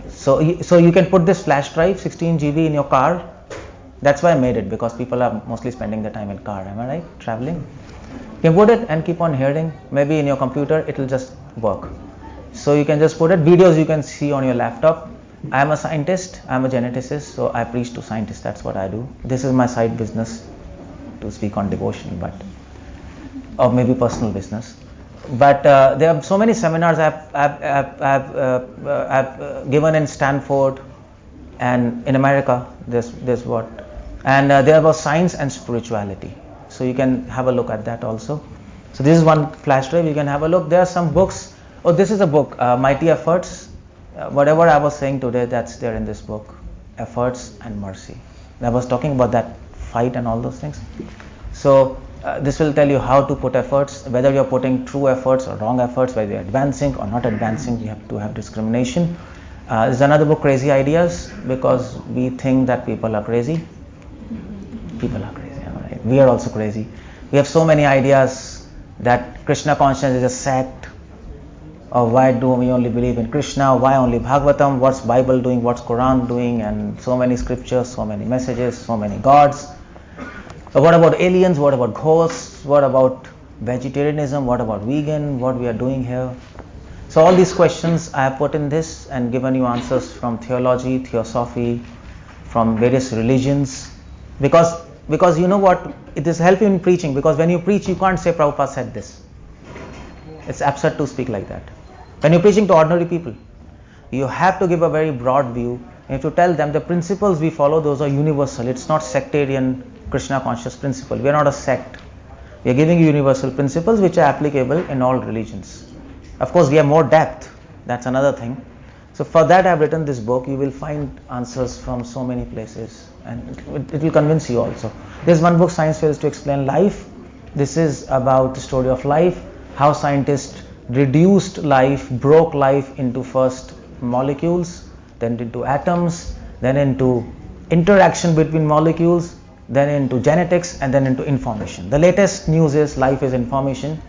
S1: So you can put this flash drive, 16 GB in your car. That's why I made it, because people are mostly spending their time in car. Am I right? Traveling. You can put it and keep on hearing. Maybe in your computer it will just work. So you can just put it. Videos you can see on your laptop. I am a scientist. I am a geneticist. So I preach to scientists. That's what I do. This is my side business, to speak on devotion, or maybe personal business. But there are so many seminars I've given in Stanford and in America. There's what, and there was science and spirituality. So you can have a look at that also. So this is one flash drive. You can have a look. There are some books. Oh, this is a book, Mighty Efforts. Whatever I was saying today, that's there in this book, Efforts and Mercy. I was talking about that fight and all those things. So this will tell you how to put efforts, whether you're putting true efforts or wrong efforts, whether you're advancing or not advancing. You have to have discrimination. There's another book, Crazy Ideas, because we think that people are crazy. People are crazy. Right? We are also crazy. We have so many ideas that Krishna Consciousness is a sect, or why do we only believe in Krishna, why only Bhagavatam, what's Bible doing, what's Quran doing, and so many scriptures, so many messages, so many gods. What about aliens? What about ghosts? What about vegetarianism? What about vegan? What we are doing here? So all these questions I have put in this and given you answers from theology, theosophy, from various religions. Because you know what? It is helping in preaching, because when you preach, you can't say Prabhupada said this. It's absurd to speak like that. When you're preaching to ordinary people, you have to give a very broad view. You have to tell them the principles we follow, those are universal. It's not sectarian Krishna conscious principle. We are not a sect. We are giving you universal principles which are applicable in all religions. Of course, we have more depth. That's another thing. So for that I have written this book. You will find answers from so many places, and it will convince you also. There's one book, Science Fails to Explain Life. This is about the story of life, how scientists reduced life, broke life into first molecules, then into atoms, then into interaction between molecules, then into genetics, and then into information. The latest news is life is information.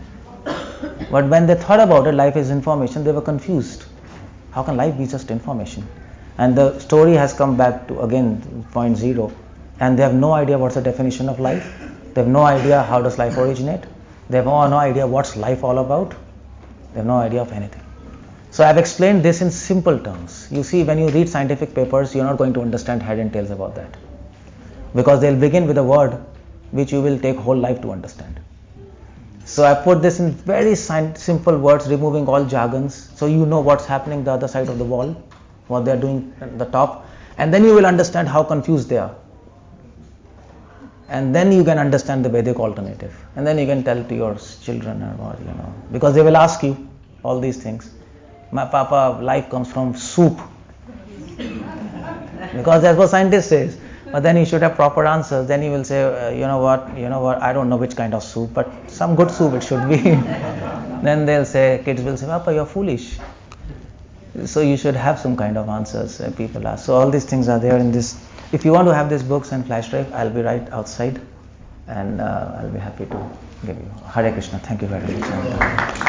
S1: But when they thought about it, life is information, they were confused. How can life be just information? And the story has come back to, again, point zero. And they have no idea what's the definition of life. They have no idea how does life originate. They have no idea what's life all about. They have no idea of anything. So I've explained this in simple terms. You see, when you read scientific papers, you're not going to understand head and tails about that, because they'll begin with a word which you will take whole life to understand. So I put this in very simple words, removing all jargons, so you know what's happening the other side of the wall, what they're doing at the top, and then you will understand how confused they are. And then you can understand the Vedic alternative, and then you can tell to your children, or what, because they will ask you all these things. My papa, life comes from soup, because that's what scientists say. But then you should have proper answers. Then you will say, you know what, I don't know which kind of soup, but some good soup it should be. Then they'll say, kids will say, Papa, you're foolish. So you should have some kind of answers, people ask. So all these things are there in this. If you want to have these books and flash drive, I'll be right outside. and I'll be happy to give you. Hare Krishna. Thank you very much.